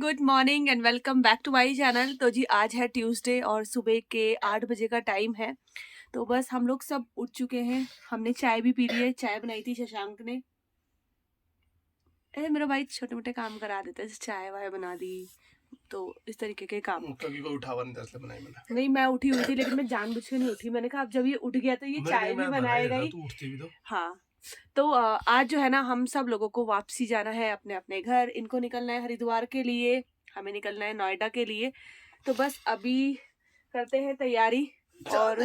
Good morning and welcome back to my channel. तो जी आज है ट्यूसडे और सुबह के 8 बजे का टाइम है। तो बस हम लोग सब उठ चुके हैं। हमने चाय भी पी ली है। चाय बनाई थी शशांक ने। मेरा भाई छोटे मोटे काम करा देता है, चाय वाय बना दी, तो इस तरीके के काम। कभी कोई उठावा नहीं था बनाई मैंने। नहीं, मैं उठी हुई थी लेकिन मैं जानबूझ के नहीं उठी। मैंने कहा अब जब ये उठ गया तो ये चाय भी बनाएगा ही। तू उठती भी तो। हाँ, तो आज जो है ना हम सब लोगों को वापसी जाना है अपने अपने घर। इनको निकलना है हरिद्वार के लिए, हमें निकलना है नोएडा के लिए। तो बस अभी करते हैं तैयारी और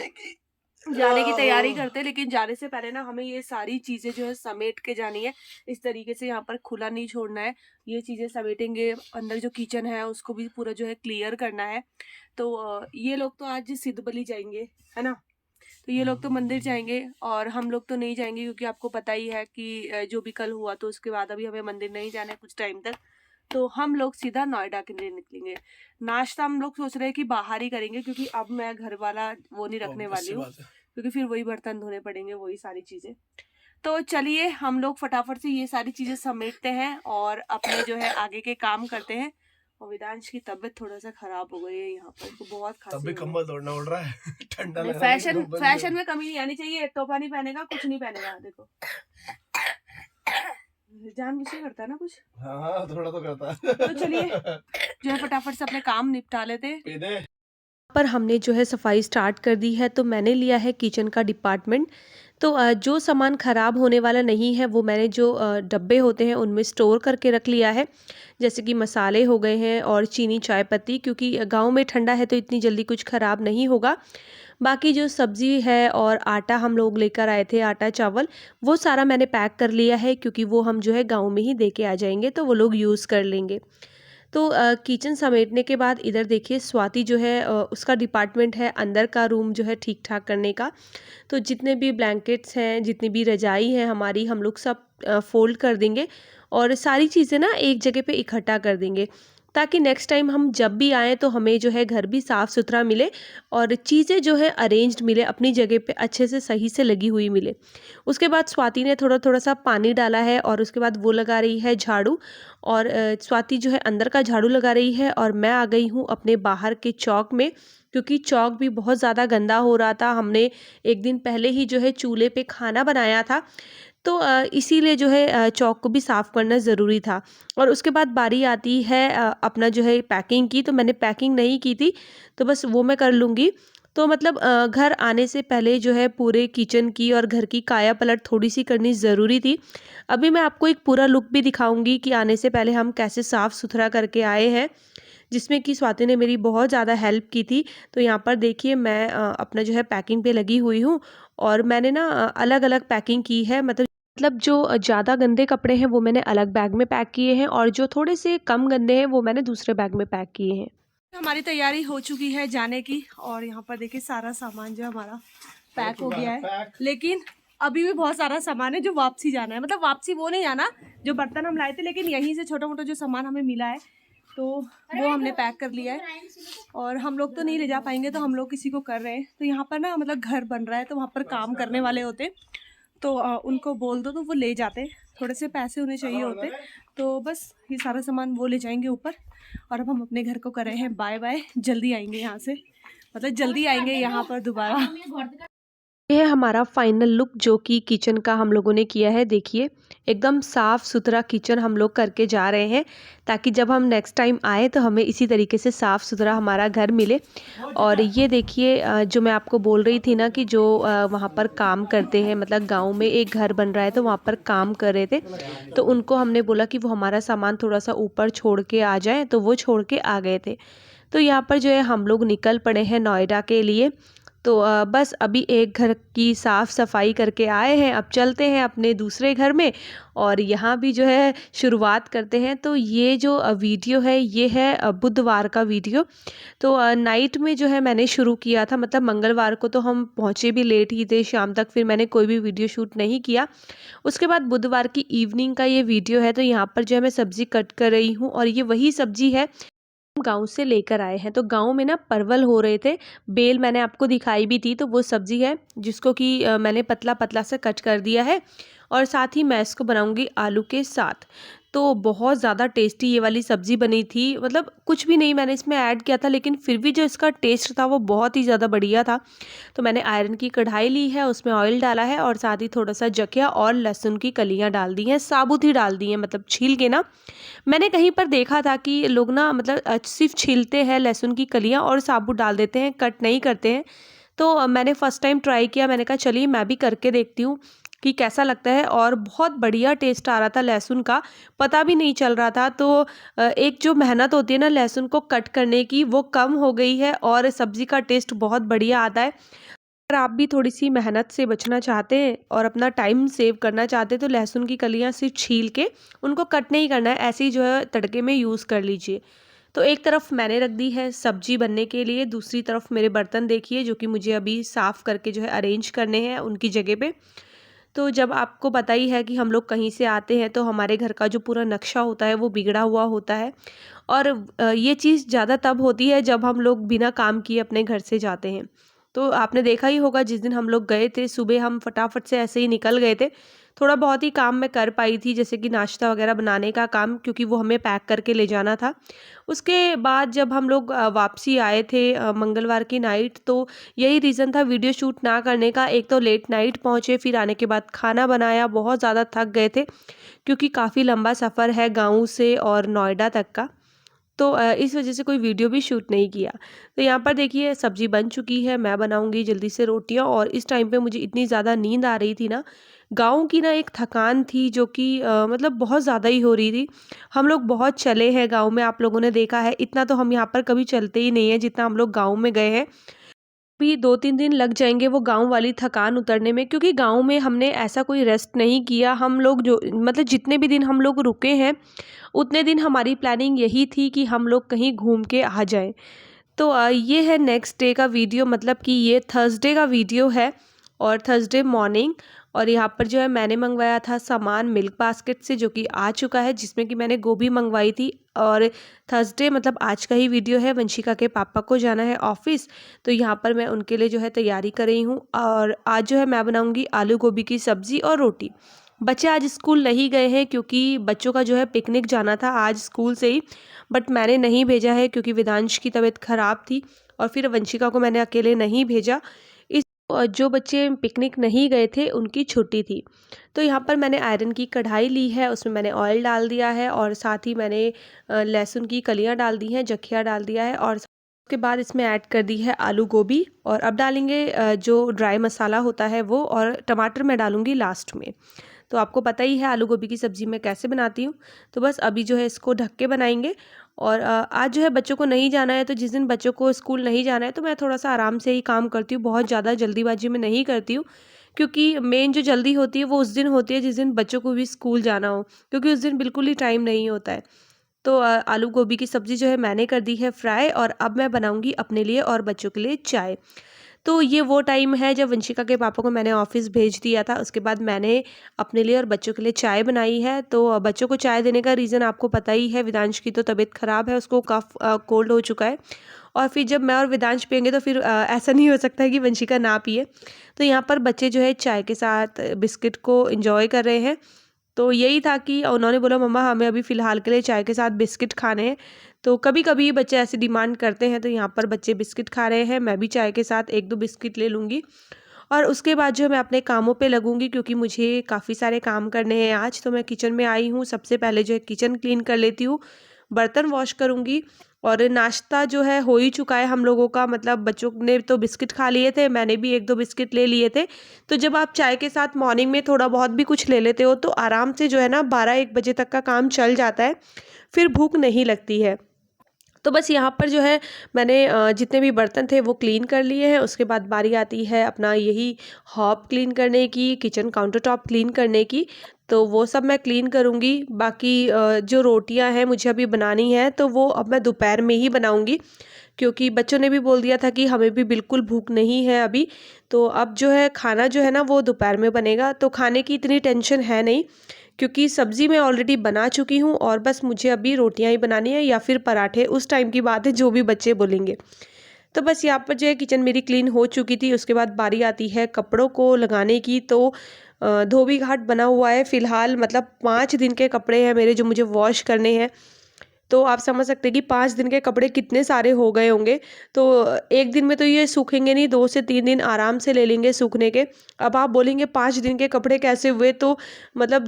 जाने की तैयारी करते हैं। लेकिन जाने से पहले ना हमें ये सारी चीजें जो है समेट के जानी है। इस तरीके से यहाँ पर खुला नहीं छोड़ना है। ये चीजें समेटेंगे, अंदर जो किचन है उसको भी पूरा जो है क्लियर करना है। तो ये लोग तो आज सिद्ध बलि जाएंगे, है ना। तो ये लोग तो मंदिर जाएंगे और हम लोग तो नहीं जाएंगे, क्योंकि आपको पता ही है कि जो भी कल हुआ तो उसके बाद अभी हमें मंदिर नहीं जाना है कुछ टाइम तक। तो हम लोग सीधा नोएडा के लिए निकलेंगे। नाश्ता हम लोग सोच रहे हैं कि बाहर ही करेंगे, क्योंकि अब मैं घर वाला वो नहीं रखने वाली हूँ, क्योंकि फिर वही बर्तन धोने पड़ेंगे, वही सारी चीजें। तो चलिए हम लोग फटाफट से ये सारी चीजें समेटते हैं और अपने जो है आगे के काम करते हैं। और वेदांश की तबीयत थोड़ा सा खराब हो गई है यहाँ पर, तो बहुत खांसी तब कंबल तोड़ना उड़ रहा है। ठंडा लग रहा है। फैशन में कमी नहीं आनी चाहिए। टोपा नहीं पहनेगा, कुछ नहीं पहनेगा। देखो जानबूझ के करता है ना कुछ। हाँ थोड़ा तो करता है। तो चलिए जो है फटाफट से अपने काम निपटा लेते। पर हमने जो है सफाई स्टार्ट कर दी है। तो मैंने लिया है किचन का डिपार्टमेंट। तो जो सामान ख़राब होने वाला नहीं है वो मैंने जो डब्बे होते हैं उनमें स्टोर करके रख लिया है। जैसे कि मसाले हो गए हैं और चीनी चाय पत्ती, क्योंकि गांव में ठंडा है तो इतनी जल्दी कुछ ख़राब नहीं होगा। बाकी जो सब्ज़ी है और आटा हम लोग लेकर आए थे, आटा चावल, वो सारा मैंने पैक कर लिया है, क्योंकि वो हम जो है गाँव में ही दे के आ जाएंगे तो वो लोग यूज़ कर लेंगे। तो किचन समेटने के बाद इधर देखिए स्वाति जो है उसका डिपार्टमेंट है अंदर का रूम जो है ठीक ठाक करने का। तो जितने भी ब्लैंकेट्स हैं, जितनी भी रजाई है हमारी, हम लोग सब फोल्ड कर देंगे और सारी चीज़ें ना एक जगह पे इकट्ठा कर देंगे, ताकि नेक्स्ट टाइम हम जब भी आएँ तो हमें जो है घर भी साफ़ सुथरा मिले और चीज़ें जो है अरेंज्ड मिले, अपनी जगह पे अच्छे से सही से लगी हुई मिले। उसके बाद स्वाति ने थोड़ा थोड़ा सा पानी डाला है और उसके बाद वो लगा रही है झाड़ू। और स्वाति जो है अंदर का झाड़ू लगा रही है और मैं आ गई हूँ अपने बाहर के चौक में, क्योंकि चौक भी बहुत ज़्यादा गंदा हो रहा था। हमने एक दिन पहले ही जो है चूल्हे पे खाना बनाया था, तो इसीलिए जो है चौक को भी साफ़ करना ज़रूरी था। और उसके बाद बारी आती है अपना जो है पैकिंग की। तो मैंने पैकिंग नहीं की थी, तो बस वो मैं कर लूँगी। तो मतलब घर आने से पहले जो है पूरे किचन की और घर की काया पलट थोड़ी सी करनी ज़रूरी थी। अभी मैं आपको एक पूरा लुक भी दिखाऊंगी कि आने से पहले हम कैसे साफ़ सुथरा करके आए हैं, जिसमें कि स्वाति ने मेरी बहुत ज़्यादा हेल्प की थी। तो यहाँ पर देखिए मैं अपना जो है पैकिंग पे लगी हुई हूँ और मैंने ना अलग अलग पैकिंग की है। मतलब जो ज़्यादा गंदे कपड़े हैं वो मैंने अलग बैग में पैक किए हैं और जो थोड़े से कम गंदे हैं वो मैंने दूसरे बैग में पैक किए हैं। हमारी तैयारी हो चुकी है जाने की और यहाँ पर देखिए सारा सामान जो हमारा पैक हो गया है। लेकिन अभी भी बहुत सारा सामान है जो वापसी जाना है। मतलब वापसी वो नहीं जाना, जो बर्तन हम लाए थे, लेकिन यहीं से छोटा मोटा जो सामान हमें मिला है तो वो हमने पैक कर लिया है। और हम लोग तो नहीं ले जा पाएंगे, तो हम लोग किसी को कर रहे हैं। तो यहाँ पर ना मतलब घर बन रहा है, तो वहाँ पर काम करने वाले होते, तो उनको बोल दो तो वो ले जाते। थोड़े से पैसे उन्हें चाहिए होते, तो बस ये सारा सामान वो ले जाएंगे ऊपर। और अब हम अपने घर को कर रहे हैं बाय बाय। जल्दी आएंगे यहाँ से, मतलब जल्दी आएंगे यहाँ पर दोबारा। ये है हमारा फाइनल लुक जो कि किचन का हम लोगों ने किया है। देखिए एकदम साफ़ सुथरा किचन हम लोग करके जा रहे हैं, ताकि जब हम नेक्स्ट टाइम आए तो हमें इसी तरीके से साफ़ सुथरा हमारा घर मिले। और ये देखिए जो मैं आपको बोल रही थी ना कि जो वहाँ पर काम करते हैं, मतलब गांव में एक घर बन रहा है तो वहाँ पर काम कर रहे थे, तो उनको हमने बोला कि वो हमारा सामान थोड़ा सा ऊपर छोड़ के आ जाएँ, तो वो छोड़ के आ गए थे। तो यहाँ पर जो है हम लोग निकल पड़े हैं नोएडा के लिए। तो बस अभी एक घर की साफ़ सफाई करके आए हैं, अब चलते हैं अपने दूसरे घर में और यहाँ भी जो है शुरुआत करते हैं। तो ये जो वीडियो है ये है बुधवार का वीडियो। तो नाइट में जो है मैंने शुरू किया था, मतलब मंगलवार को तो हम पहुँचे भी लेट ही थे, शाम तक फिर मैंने कोई भी वीडियो शूट नहीं किया। उसके बाद बुधवार की इवनिंग का ये वीडियो है। तो यहाँ पर जो है मैं सब्ज़ी कट कर रही हूँ और ये वही सब्ज़ी है गाँव से लेकर आए हैं। तो गाँव में ना परवल हो रहे थे, बेल मैंने आपको दिखाई भी थी, तो वो सब्ज़ी है जिसको कि मैंने पतला पतला से कट कर दिया है और साथ ही मैं इसको बनाऊंगी आलू के साथ। तो बहुत ज़्यादा टेस्टी ये वाली सब्ज़ी बनी थी, मतलब कुछ भी नहीं मैंने इसमें ऐड किया था, लेकिन फिर भी जो इसका टेस्ट था वो बहुत ही ज़्यादा बढ़िया था। तो मैंने आयरन की कढ़ाई ली है, उसमें ऑयल डाला है और साथ ही थोड़ा सा जकिया और लहसुन की कलियां डाल दी हैं, साबुत ही डाल दी हैं, मतलब छील के ना। मैंने कहीं पर देखा था कि लोग ना मतलब सिर्फ छीलते हैं लहसुन की कलियां और साबुत डाल देते हैं, कट नहीं करते हैं। तो मैंने फ़र्स्ट टाइम ट्राई किया, मैंने कहा चलिए मैं भी करके देखती हूँ कि कैसा लगता है, और बहुत बढ़िया टेस्ट आ रहा था लहसुन का, पता भी नहीं चल रहा था। तो एक जो मेहनत होती है ना लहसुन को कट करने की, वो कम हो गई है और सब्ज़ी का टेस्ट बहुत बढ़िया आता है। अगर आप भी थोड़ी-सी मेहनत से बचना चाहते हैं और अपना टाइम सेव करना चाहते हैं, तो लहसुन की कलियाँ सिर्फ़ छील के उनको कट नहीं करना है, ऐसे ही जो है तड़के में यूज़ कर लीजिए। तो एक तरफ मैंने रख दी है सब्ज़ी बनने के लिए, दूसरी तरफ मेरे बर्तन देखिए जो कि मुझे अभी साफ़ करके जो है अरेंज करने हैं उनकी जगह पे। तो जब आपको पता ही है कि हम लोग कहीं से आते हैं तो हमारे घर का जो पूरा नक्शा होता है वो बिगड़ा हुआ होता है, और ये चीज़ ज़्यादा तब होती है जब हम लोग बिना काम किए अपने घर से जाते हैं। तो आपने देखा ही होगा जिस दिन हम लोग गए थे, सुबह हम फटाफट से ऐसे ही निकल गए थे। थोड़ा बहुत ही काम मैं कर पाई थी, जैसे कि नाश्ता वगैरह बनाने का काम, क्योंकि वो हमें पैक करके ले जाना था। उसके बाद जब हम लोग वापसी आए थे मंगलवार की नाइट, तो यही रीज़न था वीडियो शूट ना करने का। एक तो लेट नाइट पहुँचे, फिर आने के बाद खाना बनाया, बहुत ज़्यादा थक गए थे क्योंकि काफ़ी लंबा सफ़र है गाँव से और नोएडा तक का। तो इस वजह से कोई वीडियो भी शूट नहीं किया। तो यहाँ पर देखिए सब्ज़ी बन चुकी है, मैं बनाऊँगी जल्दी से रोटियाँ, और इस टाइम पे मुझे इतनी ज़्यादा नींद आ रही थी ना, गाँव की ना एक थकान थी जो कि मतलब बहुत ज़्यादा ही हो रही थी। हम लोग बहुत चले हैं गाँव में, आप लोगों ने देखा है, इतना तो हम यहाँ पर कभी चलते ही नहीं हैं जितना हम लोग गाँव में गए हैं। भी 2-3 दिन लग जाएँगे वो गाँव वाली थकान उतरने में, क्योंकि गाँव में हमने ऐसा कोई रेस्ट नहीं किया। हम लोग जो मतलब जितने भी दिन हम लोग रुके हैं, उतने दिन हमारी प्लानिंग यही थी कि हम लोग कहीं घूम के आ जाएँ। तो ये है नेक्स्ट डे का वीडियो, मतलब कि ये थर्सडे का वीडियो है और थर्सडे मॉर्निंग। और यहाँ पर जो है मैंने मंगवाया था सामान मिल्क बास्केट से, जो कि आ चुका है, जिसमें कि मैंने गोभी मंगवाई थी। और थर्सडे मतलब आज का ही वीडियो है, वंशिका के पापा को जाना है ऑफिस, तो यहाँ पर मैं उनके लिए जो है तैयारी कर रही हूँ। और आज जो है मैं बनाऊँगी आलू गोभी की सब्ज़ी और रोटी। बच्चे आज स्कूल नहीं गए हैं क्योंकि बच्चों का जो है पिकनिक जाना था आज स्कूल से ही, बट मैंने नहीं भेजा है क्योंकि वेदांश की तबीयत ख़राब थी और फिर वंशिका को मैंने अकेले नहीं भेजा। इस जो बच्चे पिकनिक नहीं गए थे उनकी छुट्टी थी। तो यहाँ पर मैंने आयरन की कढ़ाई ली है, उसमें मैंने ऑयल डाल दिया है और साथ ही मैंने लहसुन की कलियाँ डाल दी हैं, जखिया डाल दिया है, और उसके बाद इसमें ऐड कर दी है आलू गोभी। और अब डालेंगे जो ड्राई मसाला होता है वो, और टमाटर मैं डालूँगी लास्ट में। तो आपको पता ही है आलू गोभी की सब्ज़ी मैं कैसे बनाती हूँ। तो बस अभी जो है इसको ढक के बनाएंगे। और आज जो है बच्चों को नहीं जाना है, तो जिस दिन बच्चों को स्कूल नहीं जाना है तो मैं थोड़ा सा आराम से ही काम करती हूँ, बहुत ज़्यादा जल्दीबाजी में नहीं करती हूँ, क्योंकि मेन जो जल्दी होती है वो उस दिन होती है जिस दिन बच्चों को भी स्कूल जाना हो, क्योंकि उस दिन बिल्कुल ही टाइम नहीं होता है। तो आलू गोभी की सब्ज़ी जो है मैंने कर दी है फ्राई, और अब मैं बनाऊँगी अपने लिए और बच्चों के लिए चाय। तो ये वो टाइम है जब वंशिका के पापा को मैंने ऑफ़िस भेज दिया था, उसके बाद मैंने अपने लिए और बच्चों के लिए चाय बनाई है। तो बच्चों को चाय देने का रीज़न आपको पता ही है, वेदांश की तो तबीयत ख़राब है, उसको कफ़ कोल्ड हो चुका है, और फिर जब मैं और वेदांश पिएँगे तो फिर ऐसा नहीं हो सकता है कि वंशिका ना पिए। तो यहाँ पर बच्चे जो है चाय के साथ बिस्किट को एन्जॉय कर रहे हैं। तो यही था कि उन्होंने बोला मम्मा हमें अभी फ़िलहाल के लिए चाय के साथ बिस्किट खाने हैं। तो कभी-कभी बच्चे ऐसी डिमांड करते हैं, तो यहाँ पर बच्चे बिस्किट खा रहे हैं, मैं भी चाय के साथ 1-2 बिस्किट ले लूँगी। और उसके बाद जो है मैं अपने कामों पे लगूँगी, क्योंकि मुझे काफ़ी सारे काम करने हैं आज। तो मैं किचन में आई हूँ, सबसे पहले जो है किचन क्लीन कर लेती हूँ, बर्तन वॉश करूँगी। और नाश्ता जो है हो ही चुका है हम लोगों का, मतलब बच्चों ने तो बिस्किट खा लिए थे, मैंने भी 1-2 बिस्किट ले लिए थे। तो जब आप चाय के साथ मॉर्निंग में थोड़ा बहुत भी कुछ ले लेते हो तो आराम से जो है ना 12-1 बजे तक का काम चल जाता है, फिर भूख नहीं लगती है। तो बस यहाँ पर जो है मैंने जितने भी बर्तन थे वो क्लीन कर लिए हैं। उसके बाद बारी आती है अपना यही हॉब क्लीन करने की, किचन काउंटर टॉप क्लीन करने की, तो वो सब मैं क्लीन करूँगी। बाकी जो रोटियाँ हैं मुझे अभी बनानी है, तो वो अब मैं दोपहर में ही बनाऊँगी, क्योंकि बच्चों ने भी बोल दिया था कि हमें भी बिल्कुल भूख नहीं है अभी। तो अब जो है खाना जो है ना वो दोपहर में बनेगा, तो खाने की इतनी टेंशन है नहीं, क्योंकि सब्ज़ी मैं ऑलरेडी बना चुकी हूँ और बस मुझे अभी रोटियां ही बनानी है या फिर पराठे, उस टाइम की बात है, जो भी बच्चे बोलेंगे। तो बस यहाँ पर जो है किचन मेरी क्लीन हो चुकी थी। उसके बाद बारी आती है कपड़ों को लगाने की। तो धोबी घाट बना हुआ है फ़िलहाल, मतलब 5 दिन के कपड़े हैं मेरे जो मुझे वॉश करने हैं। तो आप समझ सकते हैं कि 5 दिन के कपड़े कितने सारे हो गए होंगे। तो एक दिन में तो ये सूखेंगे नहीं, 2 से 3 दिन आराम से ले लेंगे सूखने के। अब आप बोलेंगे 5 दिन के कपड़े कैसे हुए, तो मतलब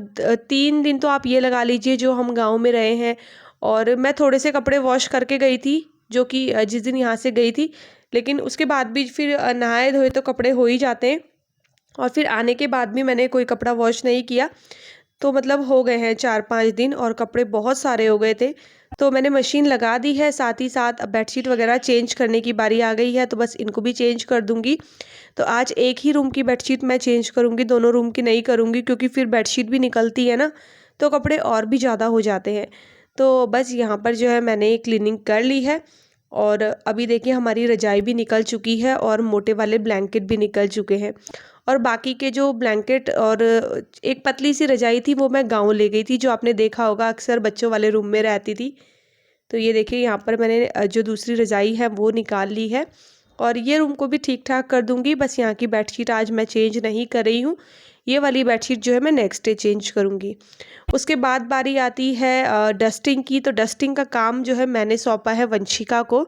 3 दिन तो आप ये लगा लीजिए जो हम गाँव में रहे हैं। और मैं थोड़े से कपड़े वॉश करके गई थी, जो कि जिस दिन यहाँ से गई थी, लेकिन उसके बाद भी फिर नहाए धोए तो कपड़े हो ही जाते हैं। और फिर आने के बाद भी मैंने कोई कपड़ा वॉश नहीं किया। तो मतलब हो गए हैं 4-5 दिन और कपड़े बहुत सारे हो गए थे। तो मैंने मशीन लगा दी है, साथ ही साथ अब बेडशीट वगैरह चेंज करने की बारी आ गई है, तो बस इनको भी चेंज कर दूँगी। तो आज एक ही रूम की बेडशीट मैं चेंज करूँगी, दोनों रूम की नहीं करूँगी, क्योंकि फिर बेडशीट भी निकलती है ना, तो कपड़े और भी ज़्यादा हो जाते हैं। तो बस यहाँ पर जो है मैंने क्लीनिंग कर ली है। और अभी देखिए हमारी रज़ाई भी निकल चुकी है और मोटे वाले ब्लैंकेट भी निकल चुके हैं। और बाकी के जो ब्लैंकेट और एक पतली सी रज़ाई थी वो मैं गाँव ले गई थी, जो आपने देखा होगा अक्सर बच्चों वाले रूम में रहती थी। तो ये देखिए यहाँ पर मैंने जो दूसरी रज़ाई है वो निकाल ली है और ये रूम को भी ठीक-ठाक कर दूँगी। बस यहाँ की बेडशीट आज मैं चेंज नहीं कर रही हूँ। ये वाली बेडशीट जो है मैं नेक्स्ट डे चेंज करूँगी। उसके बाद बारी आती है डस्टिंग की। तो डस्टिंग का काम जो है मैंने सौंपा है वंशिका को।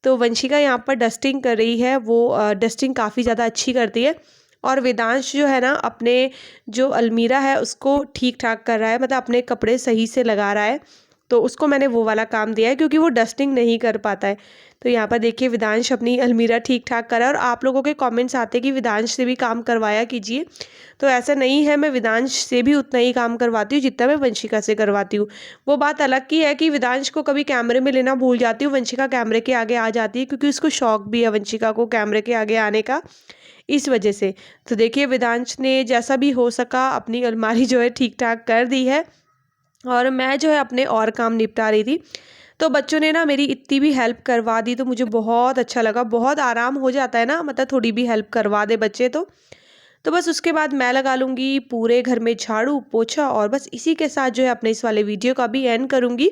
तो वंशिका यहाँ पर डस्टिंग कर रही है। वो डस्टिंग काफ़ी ज़्यादा अच्छी करती है। और वेदांश जो है ना, अपने जो अलमीरा है उसको ठीक-ठाक कर रहा है, मतलब अपने कपड़े सही से लगा रहा है। तो उसको मैंने वो वाला काम दिया है, क्योंकि वो डस्टिंग नहीं कर पाता है। तो यहाँ पर देखिए विदांश अपनी अलमीरा ठीक-ठाक कर रहा है। और आप लोगों के कमेंट्स आते हैं कि विदांश से भी काम करवाया कीजिए। तो ऐसा नहीं है, मैं विदांश से भी उतना ही काम करवाती हूँ जितना मैं वंशिका से करवाती हूँ। वो बात अलग की है कि विदांश को कभी कैमरे में लेना भूल जाती हूँ, वंशिका कैमरे के आगे आ जाती है, क्योंकि उसको शौक भी है वंशिका को कैमरे के आगे आने का, इस वजह से। तो देखिए विदांश ने जैसा भी हो सका अपनी अलमारी जो है ठीक-ठाक कर दी है और मैं जो है अपने और काम निपटा रही थी। तो बच्चों ने ना मेरी इतनी भी हेल्प करवा दी, तो मुझे बहुत अच्छा लगा। बहुत आराम हो जाता है ना, मतलब थोड़ी भी हेल्प करवा दे बच्चे तो बस उसके बाद मैं लगा लूँगी पूरे घर में झाड़ू पोछा और बस इसी के साथ जो है अपने इस वाले वीडियो का भी एंड करूँगी।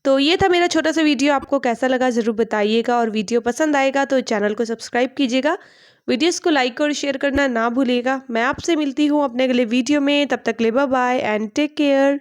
तो ये था मेरा छोटा सा वीडियो, आपको कैसा लगा ज़रूर बताइएगा और वीडियो पसंद आएगा तो चैनल को सब्सक्राइब कीजिएगा। वीडियोस को लाइक और शेयर करना ना भूलिएगा। मैं आपसे मिलती हूँ अपने अगले वीडियो में, तब तक के लिए bye bye and take care.